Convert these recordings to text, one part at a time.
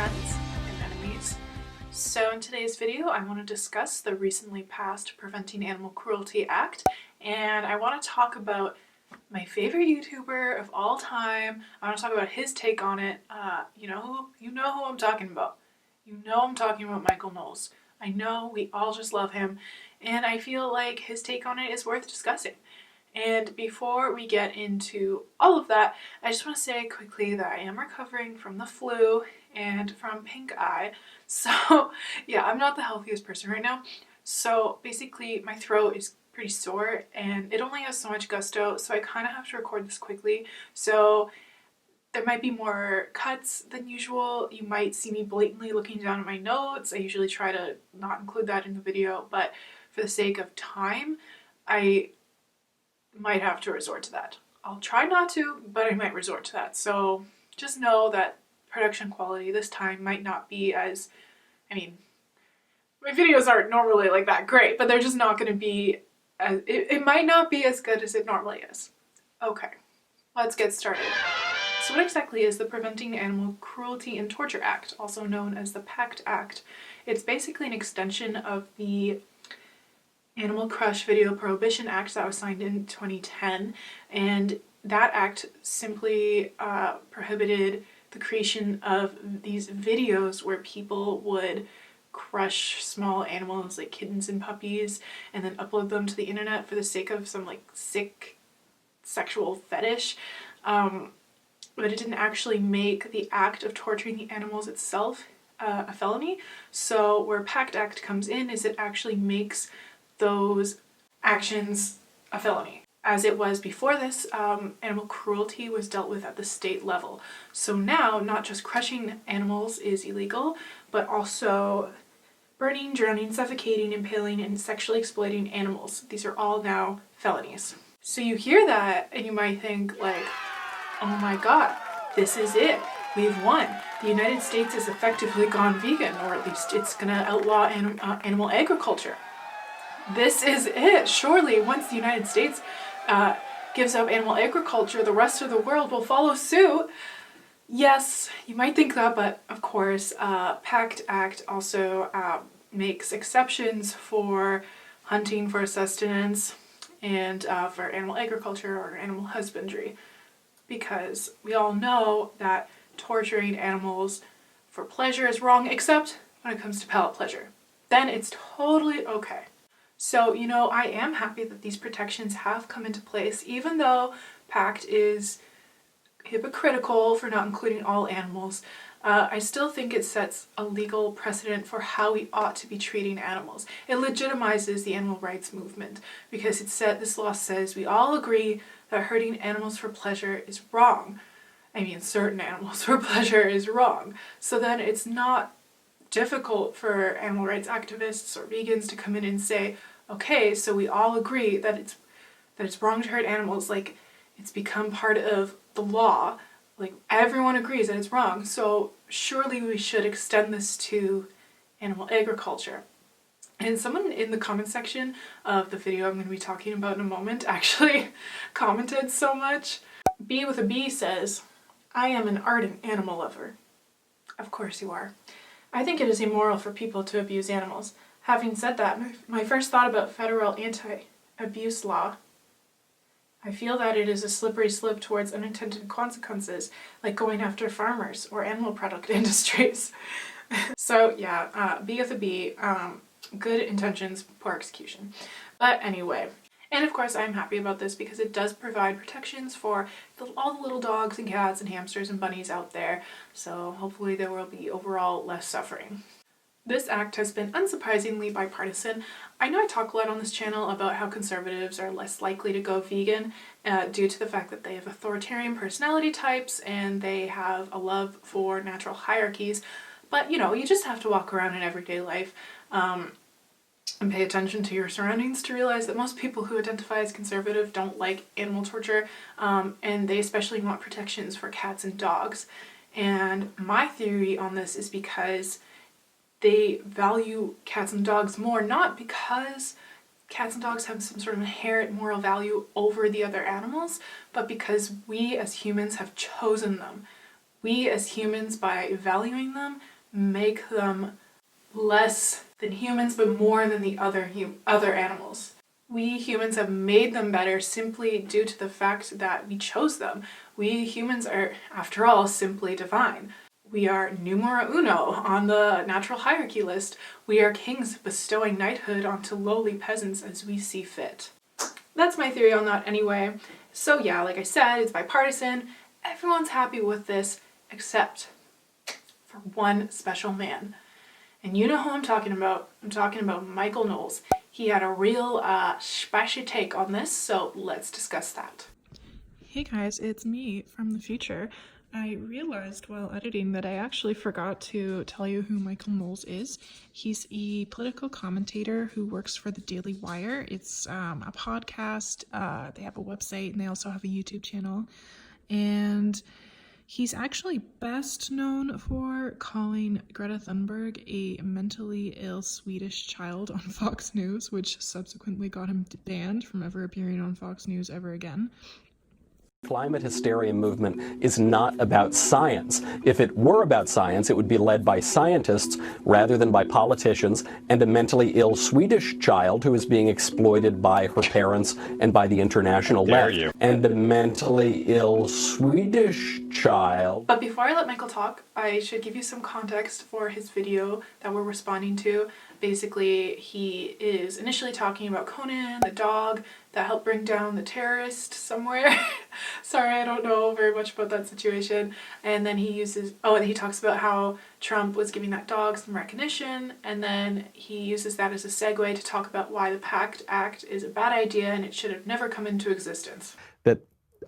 friends and enemies. So in today's video I want to discuss the recently passed Preventing Animal Cruelty Act, and I want to talk about my favorite YouTuber of all time. I want to talk about his take on it. You know who I'm talking about. You know I'm talking about Michael Knowles. I know we all just love him, and I feel like his take on it is worth discussing. And before we get into all of that, I just want to say quickly that I am recovering from the flu and from pink eye. So yeah, I'm not the healthiest person right now. So basically my throat is pretty sore and it only has so much gusto, so I kind of have to record this quickly. So there might be more cuts than usual. You might see me blatantly looking down at my notes. I usually try to not include that in the video, but for the sake of time, I might have to resort to that. I'll try not to, but I might resort to that. So just know that production quality this time might not be as, my videos aren't normally like that great, but they're just not going to be, it might not be as good as it normally is. Okay, let's get started. So what exactly is the Preventing Animal Cruelty and Torture Act, also known as the PACT Act? It's basically an extension of the Animal Crush Video Prohibition Act that was signed in 2010, and that act simply prohibited the creation of these videos where people would crush small animals like kittens and puppies and then upload them to the internet for the sake of some like sick sexual fetish. But it didn't actually make the act of torturing the animals itself a felony. So where PACT Act comes in is it actually makes those actions a felony. As it was before this, animal cruelty was dealt with at the state level. So now, not just crushing animals is illegal, but also burning, drowning, suffocating, impaling, and sexually exploiting animals. These are all now felonies. So you hear that and you might think like, oh my god, this is it. We've won. The United States has effectively gone vegan, or at least it's gonna outlaw animal agriculture. This is it. Surely, once the United States gives up animal agriculture, the rest of the world will follow suit. Yes, you might think that, but of course, PACT Act also makes exceptions for hunting for sustenance and for animal agriculture or animal husbandry, because we all know that torturing animals for pleasure is wrong, except when it comes to palate pleasure. Then it's totally okay. So, I am happy that these protections have come into place, even though PACT is hypocritical for not including all animals. I still think it sets a legal precedent for how we ought to be treating animals. It legitimizes the animal rights movement because this law says we all agree that hurting animals for pleasure is wrong. Certain animals for pleasure is wrong. So then it's not difficult for animal rights activists or vegans to come in and say, okay, so we all agree that it's wrong to hurt animals, like it's become part of the law, like everyone agrees that it's wrong, so surely we should extend this to animal agriculture. And someone in the comment section of the video I'm going to be talking about in a moment actually commented so much. B with a B says, I am an ardent animal lover. Of course you are. I think it is immoral for people to abuse animals. Having said that, my first thought about federal anti-abuse law, I feel that it is a slippery slope towards unintended consequences, like going after farmers or animal product industries. So yeah, B with a B, good intentions, poor execution. But anyway, and of course I'm happy about this because it does provide protections for all the little dogs and cats and hamsters and bunnies out there, so hopefully there will be overall less suffering. This act has been unsurprisingly bipartisan. I know I talk a lot on this channel about how conservatives are less likely to go vegan due to the fact that they have authoritarian personality types and they have a love for natural hierarchies, but you just have to walk around in everyday life and pay attention to your surroundings to realize that most people who identify as conservative don't like animal torture, and they especially want protections for cats and dogs. And my theory on this is because they value cats and dogs more, not because cats and dogs have some sort of inherent moral value over the other animals, but because we as humans have chosen them. We as humans, by valuing them, make them less than humans, but more than the other animals. We humans have made them better simply due to the fact that we chose them. We humans are, after all, simply divine. We are numero uno on the natural hierarchy list. We are kings bestowing knighthood onto lowly peasants as we see fit. That's my theory on that anyway. So yeah, like I said, it's bipartisan. Everyone's happy with this except for one special man. And you know who I'm talking about. I'm talking about Michael Knowles. He had a real spicy take on this, so let's discuss that. Hey guys, it's me from the future. I realized while editing that I actually forgot to tell you who Michael Knowles is. He's a political commentator who works for the Daily Wire. It's a podcast, they have a website, and they also have a YouTube channel. And he's actually best known for calling Greta Thunberg a mentally ill Swedish child on Fox News, which subsequently got him banned from ever appearing on Fox News ever again. Climate hysteria movement is not about science. If it were about science, it would be led by scientists rather than by politicians and a mentally ill Swedish child who is being exploited by her parents and by the international left. And a mentally ill Swedish child. But before I let Michael talk, I should give you some context for his video that we're responding to. Basically, he is initially talking about Conan, the dog that helped bring down the terrorist somewhere. Sorry, I don't know very much about that situation. And then he talks about how Trump was giving that dog some recognition, and then he uses that as a segue to talk about why the PACT Act is a bad idea and it should have never come into existence. That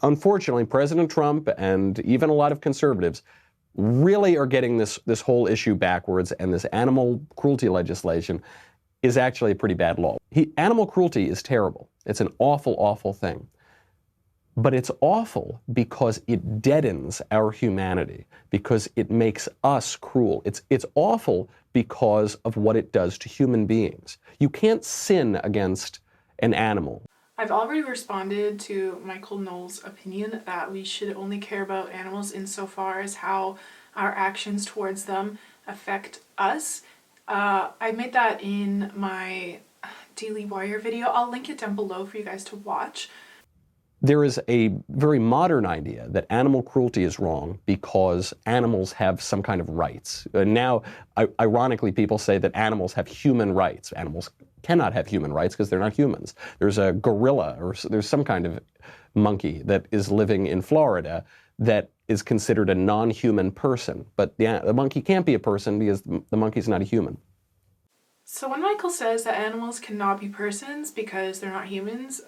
unfortunately, President Trump and even a lot of conservatives really are getting this whole issue backwards, and this animal cruelty legislation is actually a pretty bad law. Animal cruelty is terrible. It's an awful, awful thing. But it's awful because it deadens our humanity, because it makes us cruel. It's awful because of what it does to human beings. You can't sin against an animal. I've already responded to Michael Knowles' opinion that we should only care about animals insofar as how our actions towards them affect us. I made that in my Daily Wire video. I'll link it down below for you guys to watch. There is a very modern idea that animal cruelty is wrong because animals have some kind of rights. Now, ironically, people say that animals have human rights. Animals cannot have human rights because they're not humans. There's a gorilla or there's some kind of monkey that is living in Florida that is considered a non-human person. But the monkey can't be a person because the monkey's not a human. So when Michael says that animals cannot be persons because they're not humans,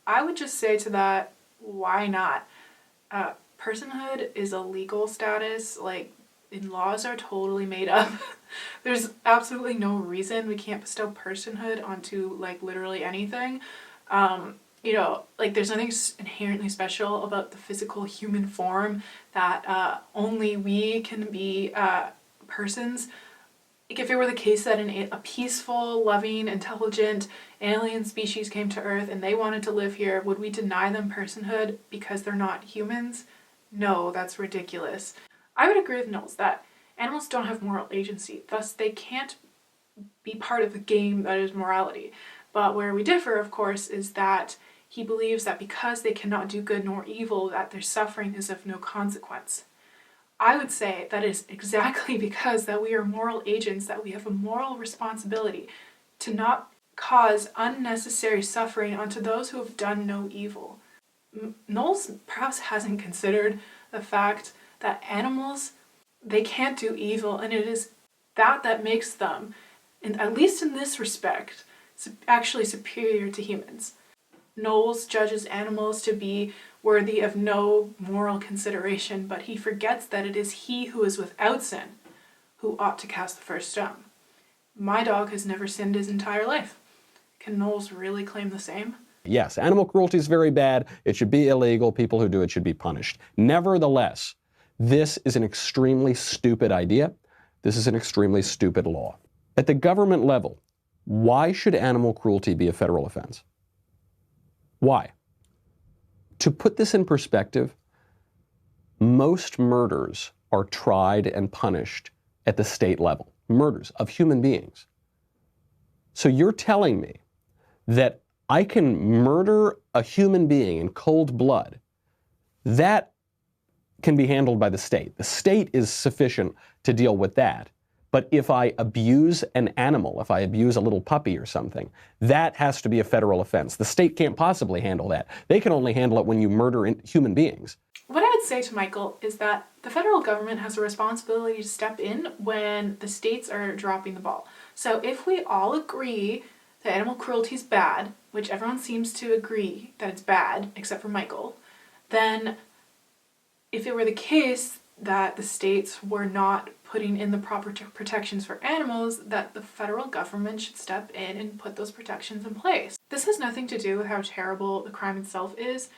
I would just say to that, why not? Personhood is a legal status, and laws are totally made up. There's absolutely no reason we can't bestow personhood onto, literally anything. There's nothing inherently special about the physical human form that only we can be persons. If it were the case that a peaceful, loving, intelligent alien species came to Earth and they wanted to live here, would we deny them personhood because they're not humans? No, that's ridiculous. I would agree with Knowles that animals don't have moral agency, thus they can't be part of the game that is morality. But where we differ, of course, is that he believes that because they cannot do good nor evil, that their suffering is of no consequence. I would say that is exactly because that we are moral agents, that we have a moral responsibility to not cause unnecessary suffering onto those who have done no evil. Knowles perhaps hasn't considered the fact that animals, they can't do evil, and it is that makes them, and at least in this respect, actually superior to humans. Knowles judges animals to be worthy of no moral consideration, but he forgets that it is he who is without sin who ought to cast the first stone. My dog has never sinned his entire life. Can Knowles really claim the same? Yes, animal cruelty is very bad. It should be illegal. People who do it should be punished. Nevertheless, this is an extremely stupid idea. This is an extremely stupid law. At the government level, why should animal cruelty be a federal offense? Why? To put this in perspective, most murders are tried and punished at the state level, murders of human beings. So you're telling me that I can murder a human being in cold blood? That can be handled by the state. The state is sufficient to deal with that. But if I abuse an animal, if I abuse a little puppy or something, that has to be a federal offense. The state can't possibly handle that. They can only handle it when you murder human beings. What I would say to Michael is that the federal government has a responsibility to step in when the states are dropping the ball. So if we all agree that animal cruelty is bad, which everyone seems to agree that it's bad, except for Michael, then if it were the case that the states were not putting in the proper protections for animals, that the federal government should step in and put those protections in place. This has nothing to do with how terrible the crime itself is.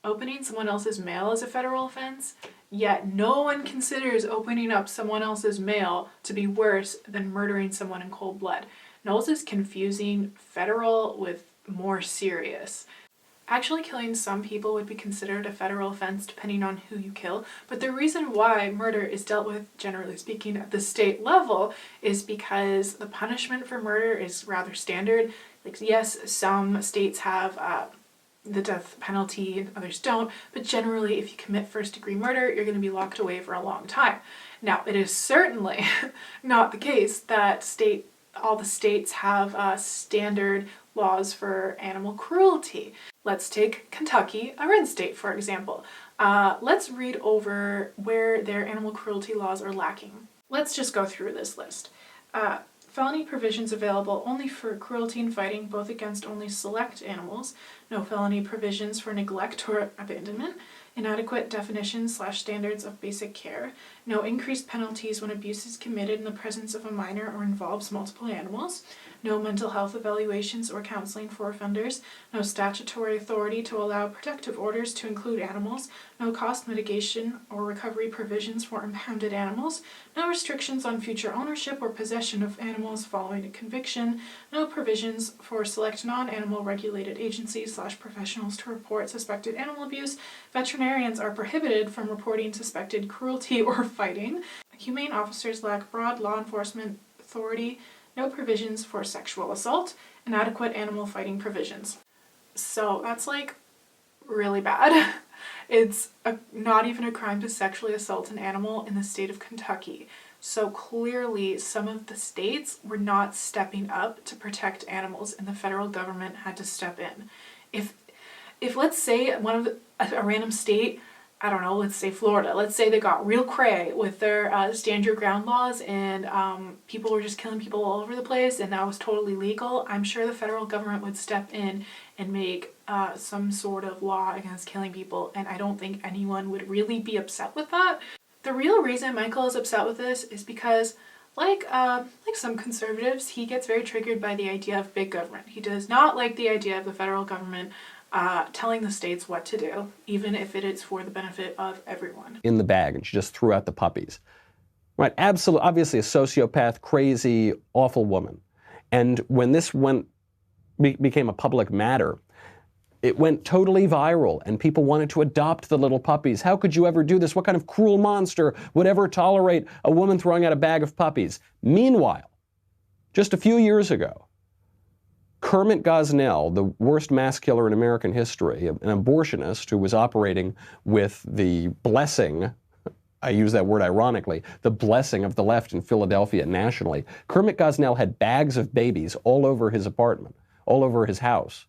Opening someone else's mail is a federal offense, yet no one considers opening up someone else's mail to be worse than murdering someone in cold blood. Knowles is confusing federal with more serious. Actually killing some people would be considered a federal offense depending on who you kill, but the reason why murder is dealt with, generally speaking, at the state level is because the punishment for murder is rather standard. Like, yes, some states have the death penalty and others don't, but generally if you commit first-degree murder, you're going to be locked away for a long time. Now, it is certainly not the case that all the states have standard laws for animal cruelty. Let's take Kentucky, a red state, for example. Let's read over where their animal cruelty laws are lacking. Let's just go through this list. Felony provisions available only for cruelty and fighting, both against only select animals. No felony provisions for neglect or abandonment. Inadequate definitions/standards of basic care. No increased penalties when abuse is committed in the presence of a minor or involves multiple animals. No mental health evaluations or counseling for offenders. No statutory authority to allow protective orders to include animals. No cost mitigation or recovery provisions for impounded animals. No restrictions on future ownership or possession of animals following a conviction. No provisions for select non-animal regulated agencies/professionals to report suspected animal abuse. Veterinarians are prohibited from reporting suspected cruelty or fighting. Humane officers lack broad law enforcement authority. No provisions for sexual assault. Inadequate animal fighting provisions. So that's like really bad. It's not even a crime to sexually assault an animal in the state of Kentucky. So clearly some of the states were not stepping up to protect animals and the federal government had to step in. If let's say a random state, I don't know, let's say Florida, let's say they got real cray with their stand your ground laws and people were just killing people all over the place and that was totally legal, I'm sure the federal government would step in and make some sort of law against killing people, and I don't think anyone would really be upset with that. The real reason Michael is upset with this is because like some conservatives, he gets very triggered by the idea of big government. He does not like the idea of the federal government telling the states what to do, even if it is for the benefit of everyone. In the bag, and she just threw out the puppies. Right, absolutely, obviously a sociopath, crazy, awful woman. And when this became a public matter, it went totally viral and people wanted to adopt the little puppies. How could you ever do this? What kind of cruel monster would ever tolerate a woman throwing out a bag of puppies? Meanwhile, just a few years ago, Kermit Gosnell, the worst mass killer in American history, an abortionist who was operating with the blessing, I use that word ironically, the blessing of the left in Philadelphia nationally. Kermit Gosnell had bags of babies all over his apartment, all over his house.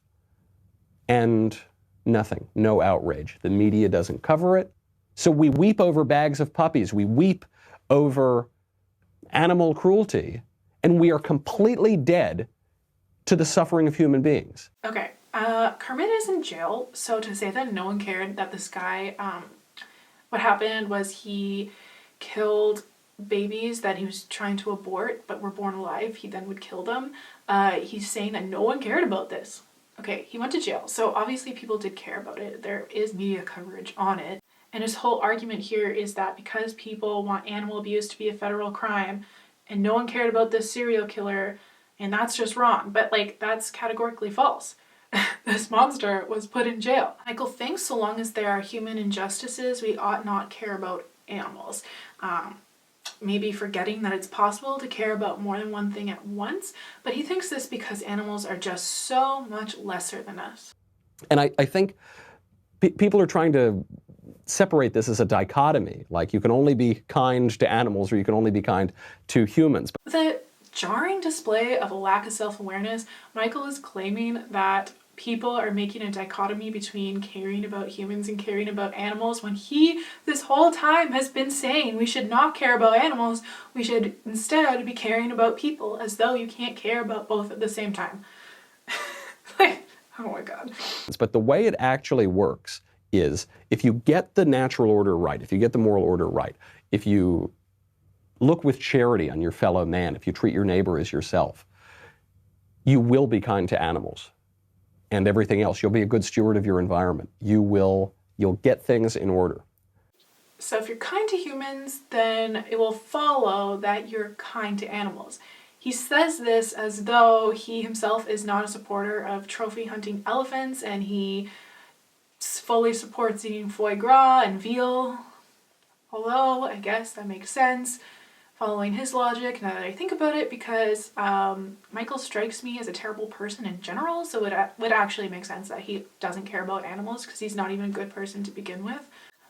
And nothing, no outrage. The media doesn't cover it. So we weep over bags of puppies. We weep over animal cruelty, and we are completely dead to the suffering of human beings. Okay, Kermit is in jail, so to say that no one cared that this guy, what happened was he killed babies that he was trying to abort but were born alive, he then would kill them. He's saying that no one cared about this. Okay, he went to jail, so obviously people did care about it. There is media coverage on it. And his whole argument here is that because people want animal abuse to be a federal crime and no one cared about this serial killer, and that's just wrong. But like, that's categorically false. This monster was put in jail. Michael thinks so long as there are human injustices, we ought not care about animals. maybe forgetting that it's possible to care about more than one thing at once, but he thinks this because animals are just so much lesser than us. And I think people are trying to separate this as a dichotomy, like you can only be kind to animals or you can only be kind to humans. The jarring display of a lack of self-awareness, Michael is claiming that people are making a dichotomy between caring about humans and caring about animals when he, this whole time, has been saying we should not care about animals, we should instead be caring about people, as though you can't care about both at the same time. Like, oh my God. But the way it actually works is if you get the natural order right, if you get the moral order right, if you look with charity on your fellow man, if you treat your neighbor as yourself, you will be kind to animals and everything else. You'll be a good steward of your environment. You'll get things in order. So if you're kind to humans, then it will follow that you're kind to animals. He says this as though he himself is not a supporter of trophy hunting elephants, and he fully supports eating foie gras and veal. Although, I guess that makes sense, following his logic, now that I think about it, because Michael strikes me as a terrible person in general, so it would actually make sense that he doesn't care about animals, because he's not even a good person to begin with.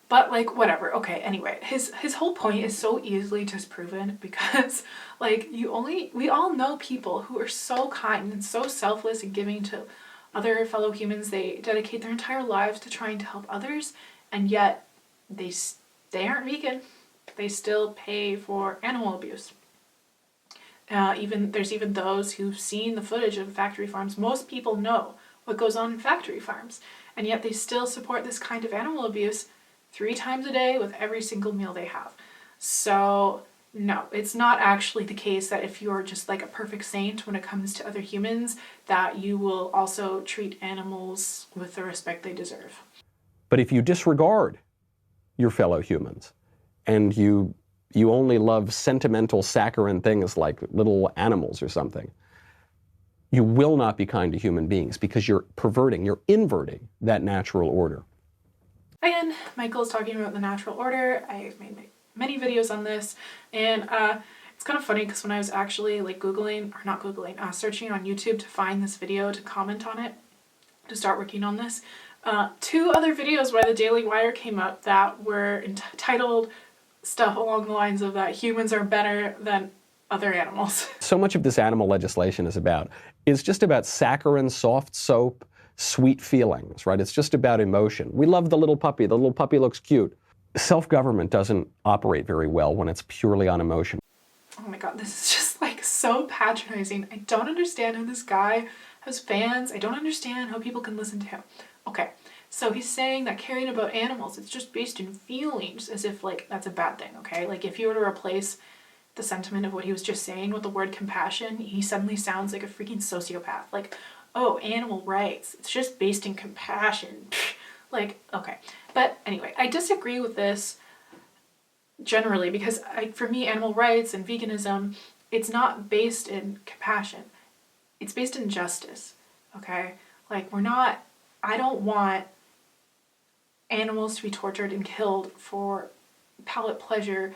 But, like, whatever. Okay, anyway, his whole point is so easily disproven because, like, we all know people who are so kind and so selfless and giving to other fellow humans. They dedicate their entire lives to trying to help others, and yet they aren't vegan. They still pay for animal abuse. There's even those who've seen the footage of factory farms. Most people know what goes on in factory farms, and yet they still support this kind of animal abuse 3 times a day with every single meal they have. So no, it's not actually the case that if you're just like a perfect saint when it comes to other humans, that you will also treat animals with the respect they deserve. But if you disregard your fellow humans and you only love sentimental saccharine things like little animals or something, you will not be kind to human beings because you're inverting that natural order. Again, Michael's talking about the natural order. I've made many videos on this, and it's kind of funny because when I was actually like searching on YouTube to find this video to comment on it, to start working on this, 2 other videos by the Daily Wire came up that were entitled stuff along the lines of that humans are better than other animals. So much of this animal legislation is just about saccharine, soft soap, sweet feelings, right? It's just about emotion. We love the little puppy. The little puppy looks cute. Self-government doesn't operate very well when it's purely on emotion. Oh my God, this is just like so patronizing. I don't understand how this guy has fans. I don't understand how people can listen to him. Okay, so he's saying that caring about animals, it's just based in feelings, as if like that's a bad thing, okay? Like if you were to replace the sentiment of what he was just saying with the word compassion, he suddenly sounds like a freaking sociopath. Like, oh, animal rights, it's just based in compassion. Like, okay. But anyway, I disagree with this generally because for me, animal rights and veganism, it's not based in compassion. It's based in justice, okay? Like, I don't want animals to be tortured and killed for palate pleasure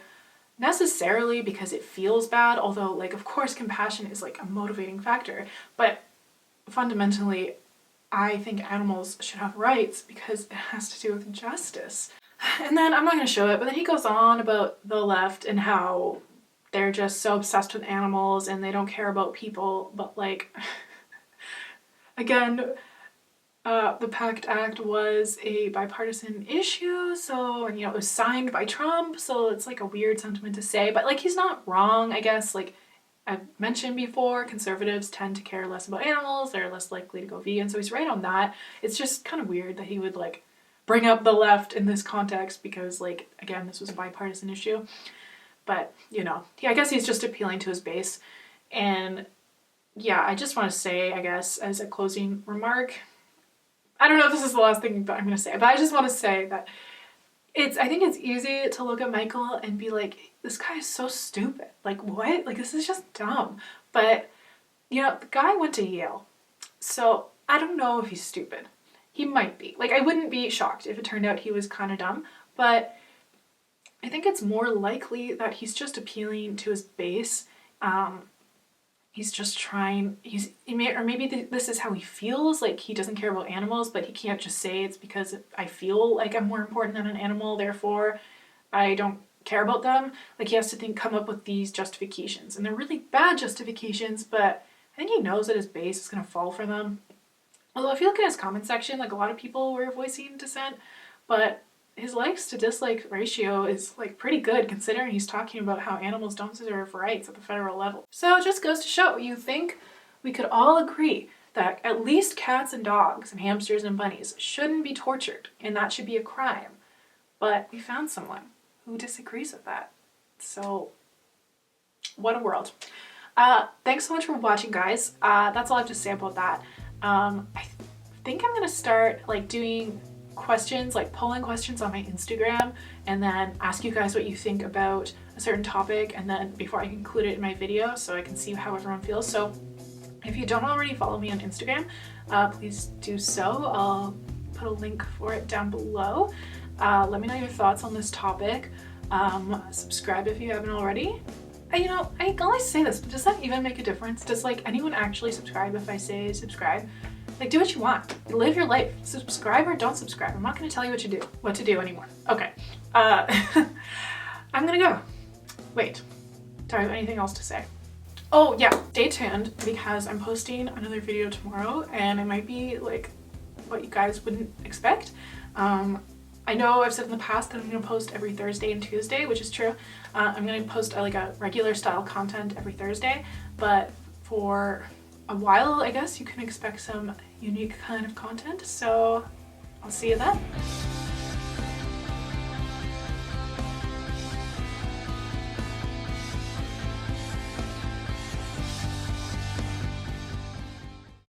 necessarily because it feels bad, although, like, of course, compassion is, like, a motivating factor, but fundamentally, I think animals should have rights because it has to do with justice. And then, I'm not going to show it, but then he goes on about the left and how they're just so obsessed with animals and they don't care about people, but like, again, the PACT Act was a bipartisan issue, so, and, you know, it was signed by Trump, so it's like a weird sentiment to say, but like, he's not wrong, I guess. Like I've mentioned before, conservatives tend to care less about animals, they're less likely to go vegan, so he's right on that. It's just kind of weird that he would like bring up the left in this context because, like, again, this was a bipartisan issue. But, you know, I guess he's just appealing to his base. And yeah, I just want to say, I guess, as a closing remark, I don't know if this is the last thing that I'm going to say, but I just want to say that I think it's easy to look at Michael and be like, this guy is so stupid. Like, what? Like, this is just dumb. But, you know, the guy went to Yale. So I don't know if he's stupid. He might be. Like, I wouldn't be shocked if it turned out he was kind of dumb. But I think it's more likely that he's just appealing to his base. He's just trying, or maybe this is how he feels, like he doesn't care about animals, but he can't just say it's because I feel like I'm more important than an animal, therefore I don't care about them. Like he has to come up with these justifications, and they're really bad justifications, but I think he knows that his base is going to fall for them. Although if you look at his comment section, like a lot of people were voicing dissent, but his likes to dislike ratio is like pretty good considering he's talking about how animals don't deserve rights at the federal level. So it just goes to show, you think we could all agree that at least cats and dogs and hamsters and bunnies shouldn't be tortured and that should be a crime. But we found someone who disagrees with that. So what a world. Thanks so much for watching, guys. That's all I have to say about that. I think I'm gonna start like doing questions, like polling questions on my Instagram, and then ask you guys what you think about a certain topic, and then before I include it in my video so I can see how everyone feels. So if you don't already follow me on Instagram, please do so. I'll put a link for it down below. Let me know your thoughts on this topic. Subscribe if you haven't already. I always say this, but does that even make a difference? Does like anyone actually subscribe if I say subscribe? Like, do what you want. Live your life. Subscribe or don't subscribe. I'm not going to tell you what to do anymore. Okay. I'm going to go. Wait. Do I have anything else to say? Oh, yeah. Stay tuned because I'm posting another video tomorrow, and it might be like what you guys wouldn't expect. I know I've said in the past that I'm going to post every Thursday and Tuesday, which is true. I'm going to post like a regular style content every Thursday, but for a while, I guess, you can expect some unique kind of content. So I'll see you then.